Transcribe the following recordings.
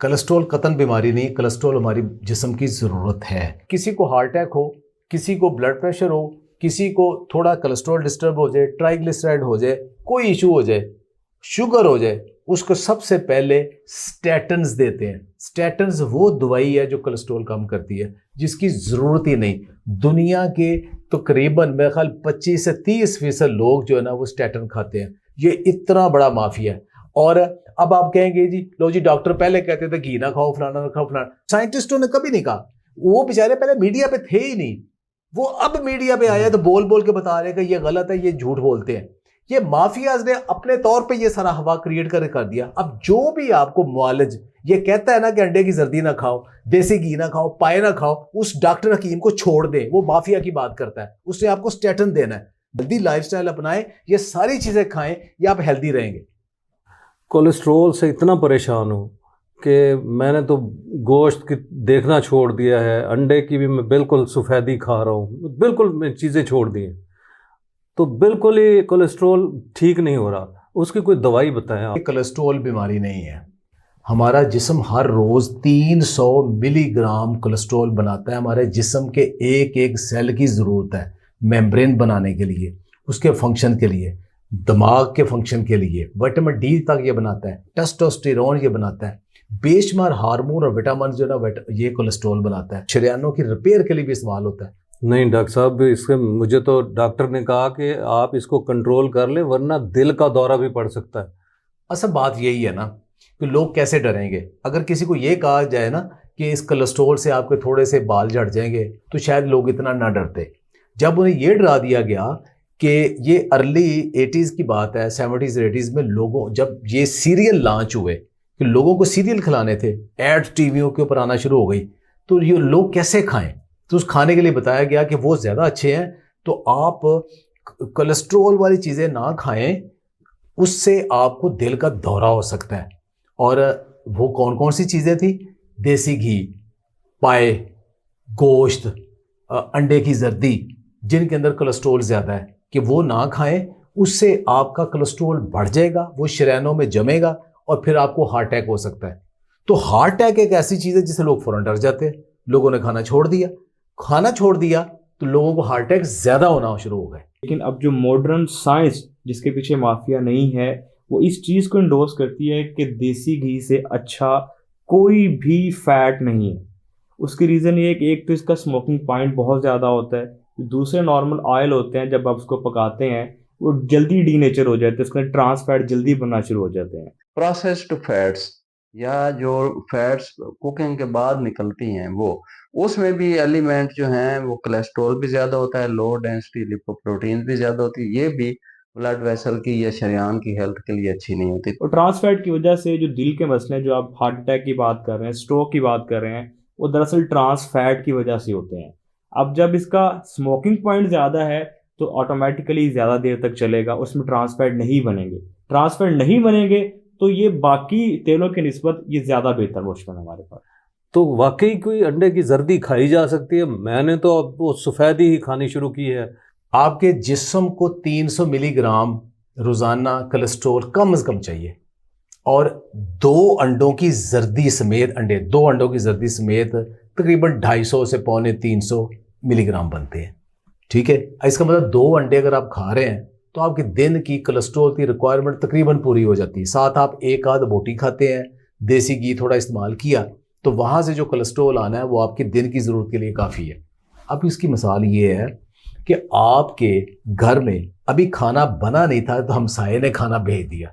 Cholesterol कतन बीमारी नहीं, कोलेस्ट्रॉल हमारी जिस्म की ज़रूरत है। किसी को हार्ट अटैक हो, किसी को ब्लड प्रेशर हो, किसी को थोड़ा कोलेस्ट्रॉल डिस्टर्ब हो जाए, ट्राइग्लिसराइड हो जाए, कोई इशू हो जाए, शुगर हो जाए, उसको सबसे पहले स्टैटन्स देते हैं। स्टैटन्स वो दवाई है जो कोलेस्ट्रॉल कम करती है, जिसकी ज़रूरत ही नहीं। दुनिया के तकरीबन मेरे ख्याल 25 से 30% लोग जो है ना वो स्टैटन खाते हैं। ये इतना बड़ा माफिया है। और अब आप कहेंगे जी लो जी, डॉक्टर पहले कहते थे घी ना खाओ, फलाना ना खाओ, फलाना। साइंटिस्टों ने कभी नहीं कहा, वो बेचारे पहले मीडिया पे थे ही नहीं। वो अब मीडिया पे आया तो बोल बोल के बता रहे कि ये गलत है, ये झूठ बोलते हैं। ये माफियाज ने अपने तौर पे ये सारा हवा क्रिएट कर दिया। अब जो भी आपको मुआलिज ये कहता है ना कि अंडे की जर्दी ना खाओ, देसी घी ना खाओ, पाए ना खाओ, उस डॉक्टर हकीम को छोड़ दे, वो माफिया की बात करता है। उसने आपको स्टेटन देना है। हेल्दी लाइफस्टाइल अपनाएं, ये सारी चीजें खाएं, ये आप हेल्दी रहेंगे। कोलेस्ट्रॉल से इतना परेशान हूँ कि मैंने तो गोश्त की देखना छोड़ दिया है, अंडे की भी मैं बिल्कुल सफ़ेदी खा रहा हूँ, बिल्कुल मैं चीज़ें छोड़ दी हैं। तो बिल्कुल ही कोलेस्ट्रॉल ठीक नहीं हो रहा, उसकी कोई दवाई बताएं आप। कोलेस्ट्रॉल बीमारी नहीं है। हमारा जिस्म हर रोज़ 300 मिलीग्राम कोलेस्ट्रॉल बनाता है। हमारे जिस्म के एक एक सेल की ज़रूरत है मेम्ब्रेन बनाने के लिए, उसके फंक्शन के लिए, दिमाग के फंक्शन के लिए। विटामिन डी तक ये बनाता है, टेस्टोस्टेरोन ये बनाता है, बेशुमार हार्मोन और विटामिन जो है ना ये कोलेस्ट्रॉल बनाता है। शरीरों की रिपेयर के लिए भी इस्तेमाल होता है। नहीं डॉक्टर साहब, इसके मुझे तो डॉक्टर ने कहा कि आप इसको कंट्रोल कर लें वरना दिल का दौरा भी पड़ सकता है। असल बात यही है ना कि लोग कैसे डरेंगे। अगर किसी को ये कहा जाए ना कि इस कोलेस्ट्रॉल से आपके थोड़े से बाल झड़ जाएंगे तो शायद लोग इतना ना डरते। जब उन्हें ये डरा दिया गया कि ये अर्ली 80s की बात है, 70s 80s में लोगों, जब ये सीरियल लॉन्च हुए कि लोगों को सीरियल खिलाने थे, एड्स टीवियों के ऊपर आना शुरू हो गई, तो ये लोग कैसे खाएं। तो उस खाने के लिए बताया गया कि वो ज़्यादा अच्छे हैं, तो आप कोलेस्ट्रॉल वाली चीज़ें ना खाएं, उससे आपको दिल का दौरा हो सकता है। और वो कौन कौन सी चीज़ें थी? देसी घी, पाए, गोश्त, अंडे की जर्दी, जिनके अंदर कोलेस्ट्रॉल ज़्यादा है, कि वो ना खाएं। उससे आपका कोलेस्ट्रॉल बढ़ जाएगा, वो शरीरों में जमेगा और फिर आपको हार्ट अटैक हो सकता है। तो हार्ट अटैक एक ऐसी चीज़ है जिससे लोग फ़ौरन डर जाते हैं। लोगों ने खाना छोड़ दिया, तो लोगों को हार्ट अटैक ज़्यादा होना शुरू हो गए। लेकिन अब जो मॉडर्न साइंस जिसके पीछे माफिया नहीं है, वो इस चीज़ को इंडोर्स करती है कि देसी घी से अच्छा कोई भी फैट नहीं है। उसकी रीज़न ये है कि एक तो इसका स्मोकिंग पॉइंट बहुत ज़्यादा होता है, दूसरे नॉर्मल ऑयल होते हैं जब आप उसको पकाते हैं वो जल्दी डीनेचर हो जाते हैं, उसमें ट्रांस फैट जल्दी बनना शुरू हो जाते हैं। प्रोसेस्ड फैट्स या जो फैट्स कुकिंग के बाद निकलती हैं वो, उसमें भी एलिमेंट जो हैं वो कोलेस्ट्रॉल भी ज़्यादा होता है, लो डेंसिटी लिपोप्रोटीन भी ज़्यादा होती है। ये भी ब्लड वेसल की या शरीयान की हेल्थ के लिए अच्छी नहीं होती। और ट्रांस फैट की वजह से जो दिल के मसले हैं, जो आप हार्ट अटैक की बात कर रहे हैं, स्ट्रोक की बात कर रहे हैं, वो दरअसल ट्रांस फैट की वजह से होते हैं। अब जब इसका स्मोकिंग पॉइंट ज़्यादा है तो ऑटोमेटिकली ज़्यादा देर तक चलेगा, उसमें ट्रांस फैट नहीं बनेंगे। ट्रांस फैट नहीं बनेंगे तो ये बाकी तेलों की निस्बत ये ज़्यादा बेहतर ऑप्शन है हमारे पास। तो वाकई कोई अंडे की जर्दी खाई जा सकती है? मैंने तो अब वो सफ़ेदी ही खानी शुरू की है। आपके जिस्म को 300 मिलीग्राम रोज़ाना कोलेस्ट्रॉल कम से कम चाहिए, और 2 अंडों की जर्दी समेत, 2 अंडों की जर्दी समेत तकरीबन 250 से 250-300 मिलीग्राम बनते हैं। ठीक है, इसका मतलब 2 अंडे अगर आप खा रहे हैं तो आपके दिन की कोलेस्ट्रॉल की रिक्वायरमेंट तकरीबन पूरी हो जाती है। साथ आप एक आध बोटी खाते हैं, देसी घी थोड़ा इस्तेमाल किया, तो वहाँ से जो कोलेस्ट्रॉल आना है वो आपके दिन की ज़रूरत के लिए काफ़ी है। अब इसकी मिसाल ये है कि आपके घर में अभी खाना बना नहीं था तो हमसाये ने खाना भेज दिया,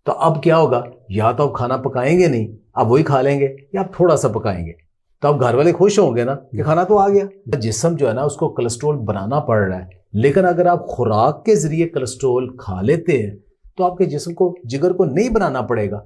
तो अब क्या होगा? या तो आप खाना पकाएंगे नहीं, आप वही खा लेंगे, या आप थोड़ा सा पकाएंगे, तो अब घर वाले खुश होंगे ना कि खाना तो आ गया। जिस्म जो है ना उसको कोलेस्ट्रॉल बनाना पड़ रहा है, लेकिन अगर आप खुराक के जरिए कोलेस्ट्रॉल खा लेते हैं तो आपके जिस्म को, जिगर को नहीं बनाना पड़ेगा,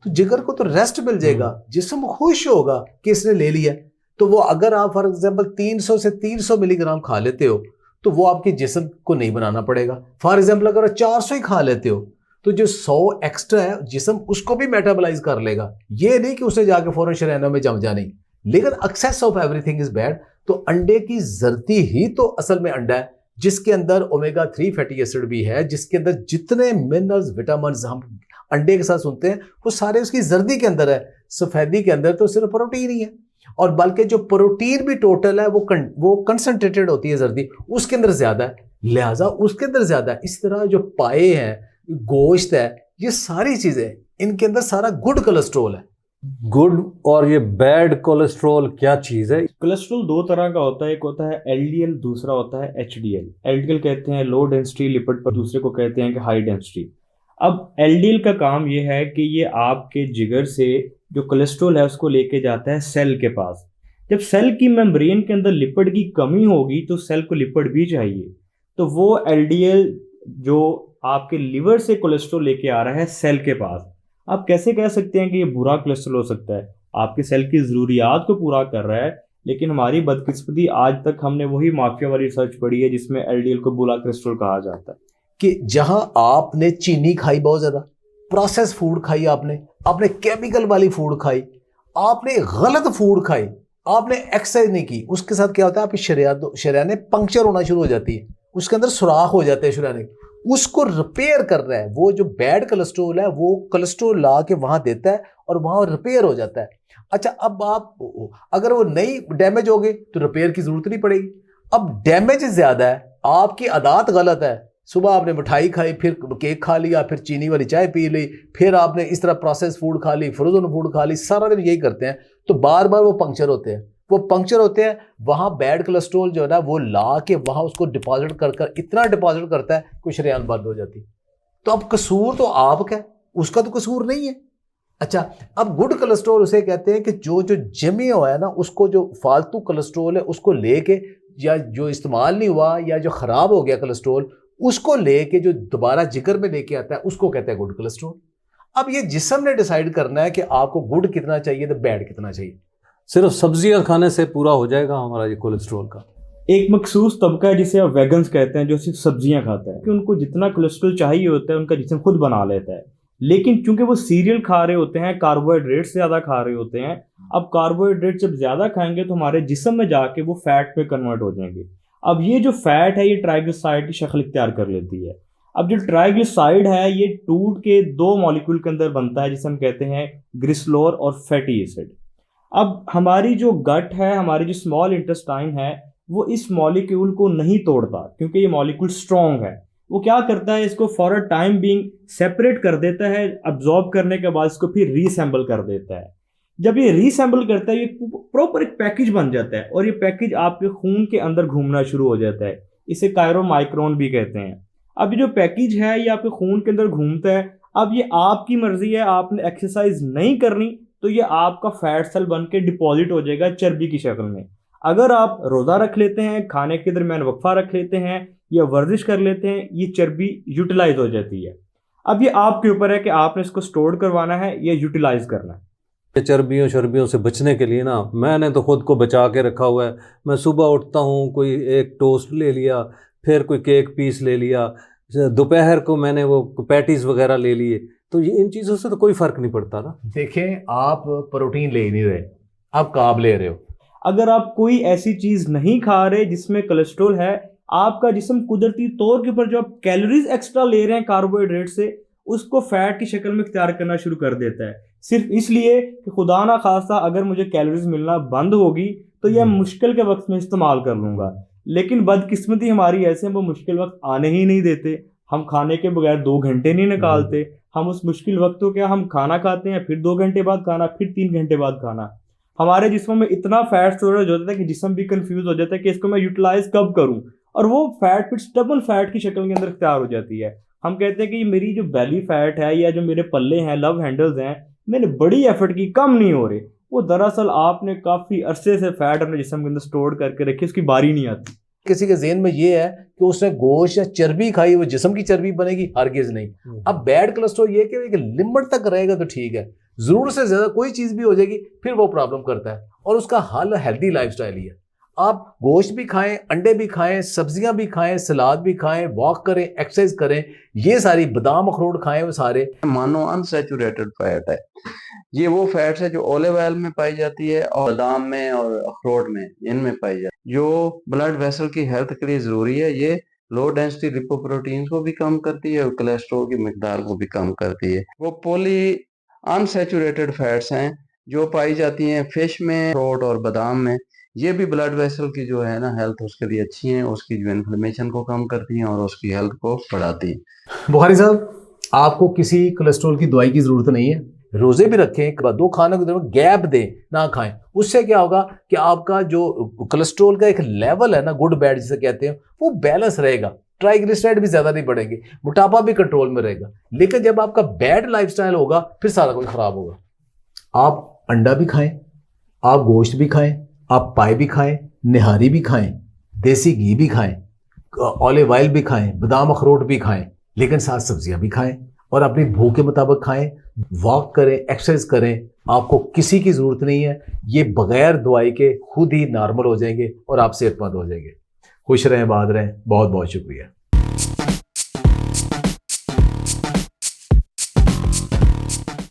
तो जिगर को तो रेस्ट मिल जाएगा, जिस्म खुश होगा कि इसने ले लिया। तो वो अगर आप फॉर एग्जाम्पल 300 से 300 मिलीग्राम खा लेते हो तो वो आपके जिस्म को नहीं बनाना पड़ेगा। फॉर एग्जाम्पल अगर 400 ही खा लेते हो तो जो 100 एक्स्ट्रा है जिस्म उसको भी मेटाबोलाइज कर लेगा। ये नहीं कि उसे जाके फौरन शरीरों में जम जाने, लेकिन excess of everything is bad. तो अंडे की जर्दी ही तो असल में अंडा है जिसके अंदर ओमेगा 3 फैटी एसिड भी है, जिसके अंदर जितने मिनरल्स विटामिन हम अंडे के साथ सुनते हैं वो सारे उसकी जर्दी के अंदर है। सफेदी के अंदर तो सिर्फ प्रोटीन ही है, और बल्कि जो प्रोटीन भी टोटल है वो कंसंट्रेटेड होती है जर्दी, उसके अंदर ज्यादा है, लिहाजा उसके अंदर ज्यादा है। इस तरह जो पाए हैं, गोश्त है, ये सारी चीजें इनके अंदर सारा गुड कोलेस्ट्रॉल है। गुड और ये बैड कोलेस्ट्रॉल क्या चीज़ है? कोलेस्ट्रॉल दो तरह का होता है, एक होता है एलडीएल, दूसरा होता है एचडीएल। एलडीएल कहते हैं लो डेंसिटी लिपिड, पर दूसरे को कहते हैं कि हाई डेंसिटी। अब एलडीएल का काम ये है कि ये आपके जिगर से जो कोलेस्ट्रॉल है उसको लेके जाता है सेल के पास। जब सेल की मेम्ब्रेन के अंदर लिपिड की कमी होगी तो सेल को लिपिड भी चाहिए, तो वो एलडीएल जो आपके लिवर से कोलेस्ट्रॉल लेके आ रहा है सेल के पास। आप कैसे कह सकते हैं कि ये बुरा कोलेस्ट्रॉल हो सकता है? आपके सेल की ज़रूरियात को पूरा कर रहा है, लेकिन हमारी बदकिस्मती आज तक हमने वही माफिया वाली रिसर्च पढ़ी है जिसमें एलडीएल को बुरा कोलेस्ट्रॉल कहा जाता है। कि जहां आपने चीनी खाई, बहुत ज्यादा प्रोसेस फूड खाई, आपने केमिकल वाली फूड खाई, आपने गलत फूड खाई, आपने एक्सरसाइज नहीं की, उसके साथ क्या होता है, आपकी शरीयाने पंक्चर होना शुरू हो जाती है, उसके अंदर सुराख हो जाते हैं शरीयाने, उसको रिपेयर कर रहा है। वो जो बैड कोलेस्ट्रॉल है वो कोलेस्ट्रॉल ला के वहां देता है और वहां रिपेयर हो जाता है। अच्छा, अब आप अगर वो नहीं डैमेज हो गई तो रिपेयर की जरूरत नहीं पड़ेगी। अब डैमेज ज्यादा है, आपकी आदत गलत है, सुबह आपने मिठाई खाई, फिर केक खा लिया, फिर चीनी वाली चाय पी ली, फिर आपने इस तरह प्रोसेस फूड खा ली, फ्रोजन फूड खा ली, सारा दिन यही करते हैं, तो बार बार वो पंक्चर होते हैं। वहां बैड कोलेस्ट्रॉल जो है ना वो ला के वहां उसको डिपॉजिट कर इतना डिपॉजिट करता है कि शरीयान बंद हो जाती है। तो अब कसूर तो आपका है, उसका तो कसूर नहीं है। अच्छा, अब गुड कोलेस्ट्रॉल उसे कहते हैं कि जो जमे हुआ है ना, उसको जो फालतू कोलेस्ट्रॉल है उसको लेके, या जो इस्तेमाल नहीं हुआ या जो खराब हो गया कोलेस्ट्रॉल, उसको लेके जो दोबारा जिगर में लेके आता है, उसको कहते हैं गुड कोलेस्ट्रॉल। अब ये जिस्म ने डिसाइड करना है कि आपको गुड कितना चाहिए तो बैड कितना चाहिए। सिर्फ सब्जियां खाने से पूरा हो जाएगा हमारा ये कोलेस्ट्रॉल का? एक मखसूस तबका है जिसे आप वेगन्स कहते हैं, जो सिर्फ सब्जियां खाता है, कि उनको जितना कोलेस्ट्रॉल चाहिए होता है उनका जिस्म खुद बना लेता है। लेकिन चूंकि वो सीरियल खा रहे होते हैं, कार्बोहाइड्रेट से ज़्यादा खा रहे होते हैं, अब कार्बोहाइड्रेट जब ज़्यादा खाएंगे तो हमारे जिस्म में जाके वो फैट में कन्वर्ट हो जाएंगे। अब ये जो फैट है ये ट्राइग्लिसराइड की शक्ल इख्तियार कर लेती है। अब जो ट्राइग्लिसराइड है ये टूट के दो मॉलिक्यूल के अंदर बनता है जिसे हम कहते हैं ग्लिसरॉल और फैटी एसिड। अब हमारी जो गट है, हमारी जो स्मॉल इंटेस्टाइन है, वो इस मॉलिक्यूल को नहीं तोड़ता क्योंकि ये मॉलिक्यूल स्ट्रॉन्ग है। वो क्या करता है, इसको for a time being separate कर देता है, अब्जॉर्ब करने के बाद इसको फिर रीअसेंबल कर देता है। जब ये रीअसेंबल करता है ये प्रॉपर एक पैकेज बन जाता है और ये पैकेज आपके खून के अंदर घूमना शुरू हो जाता है। इसे कायरोमाइक्रोन भी कहते हैं। अब ये जो पैकेज है ये आपके खून के अंदर घूमता है। अब ये आपकी मर्जी है, आपने एक्सरसाइज नहीं करनी तो ये आपका फैट सेल बन के डिपॉजिट हो जाएगा चर्बी की शक्ल में। अगर आप रोज़ा रख लेते हैं, खाने के दरमियान वक्फा रख लेते हैं या वर्जिश कर लेते हैं, ये चर्बी यूटिलाइज हो जाती है। अब ये आपके ऊपर है कि आपने इसको स्टोर करवाना है या यूटिलाइज करना है। ये चर्बियों से बचने के लिए ना मैंने तो खुद को बचा के रखा हुआ है। मैं सुबह उठता हूँ, कोई एक टोस्ट ले लिया, फिर कोई केक पीस ले लिया, दोपहर को मैंने वो पैटीज वगैरह ले लिए, तो ये इन चीज़ों से तो कोई फ़र्क नहीं पड़ता ना। देखें, आप प्रोटीन ले ही नहीं रहे, आप कार्ब ले रहे हो। अगर आप कोई ऐसी चीज़ नहीं खा रहे जिसमें कोलेस्ट्रॉल है, आपका जिस्म कुदरती तौर के ऊपर जो आप कैलोरीज एक्स्ट्रा ले रहे हैं कार्बोहाइड्रेट से, उसको फैट की शक्ल में इख्तियार करना शुरू कर देता है, सिर्फ इसलिए कि खुदा ना खास्ता अगर मुझे कैलोरीज मिलना बंद होगी तो यह मुश्किल के वक्त में इस्तेमाल कर लूँगा। लेकिन बदकिस्मती हमारी ऐसे, वो मुश्किल वक्त आने ही नहीं देते। हम खाने के बगैर 2 घंटे नहीं निकालते। हम उस मुश्किल वक्त को क्या, हम खाना खाते हैं, फिर 2 घंटे बाद खाना, फिर 3 घंटे बाद खाना। हमारे जिस्म में इतना फैट स्टोरेज हो जाता है कि जिस्म भी कंफ्यूज हो जाता है कि इसको मैं यूटिलाइज कब करूं, और वो फैट फिर स्टबल फैट की शक्ल के अंदर इख्तियार हो जाती है। हम कहते हैं कि मेरी जो बेली फैट है या जो मेरे पल्ले हैं, लव हैंडल्स हैं, मैंने बड़ी एफर्ट की, कम नहीं हो रहे। वो दरअसल आपने काफ़ी अरसे से फैट अपने जिस्म के अंदर स्टोर करके रखी, उसकी बारी नहीं आती। किसी के ज़हन में ये है कि उसने गोश्त या चर्बी खाई, वो जिस्म की चर्बी बनेगी, हरगिज नहीं। अब बैड कोलेस्ट्रॉल ये कि एक लिमिट तक रहेगा तो ठीक है, जरूरत से ज्यादा कोई चीज भी हो जाएगी फिर वो प्रॉब्लम करता है। और उसका हल हेल्दी लाइफस्टाइल ही है। आप गोश्त भी खाएं, अंडे भी खाएं, सब्जियां भी खाएं, सलाद भी खाएं, वॉक करें, एक्सरसाइज करें, ये सारी बादाम अखरोट खाएं, वो सारे मानो अनसैचुरेटेड फैट है। ये वो फैट्स है जो ओलिव ऑयल में पाई जाती है और बादाम में और अखरोट में, इनमें पाई जाती है, जो ब्लड वेसल की हेल्थ के लिए जरूरी है। ये लो डेंसिटी लिपोप्रोटीन्स को भी कम करती है और कोलेस्ट्रॉल की मिकदार को भी कम करती है। वो पॉली अनसैचुरेटेड फैट्स हैं जो पाई जाती हैं फिश में, अखरोट और बादाम में, ये भी ब्लड वेसल की जो है ना हेल्थ उसके लिए अच्छी है, उसकी जो इन्फ्लेमेशन को कम करती हैं और उसकी हेल्थ को बढ़ाती हैं। बुखारी साहब, आपको किसी कोलेस्ट्रॉल की दवाई की जरूरत नहीं है। रोजे भी रखें, दो खानों के दरमियान गैप दें, ना खाएं। उससे क्या होगा कि आपका जो कोलेस्ट्रॉल का एक लेवल है ना, गुड बैड जिसे कहते हैं, वो बैलेंस रहेगा। ट्राइग्लिसराइड भी ज्यादा नहीं बढ़ेंगे, मोटापा भी कंट्रोल में रहेगा। लेकिन जब आपका बैड लाइफस्टाइल होगा, फिर सारा कुछ खराब होगा। आप अंडा भी खाएं, आप गोश्त भी खाएं, आप पाए भी खाएं, निहारी भी खाएं, देसी घी भी खाएं, ऑलिव ऑयल भी खाएं, बादाम अखरोट भी खाएं, लेकिन साथ सब्जियां भी खाएं और अपनी भूख के मुताबिक खाएं। वॉक करें, एक्सरसाइज करें, आपको किसी की जरूरत नहीं है। ये बगैर दवाई के खुद ही नॉर्मल हो जाएंगे और आप सेहतमंद हो जाएंगे। खुश रहें, आबाद रहें। बहुत बहुत शुक्रिया।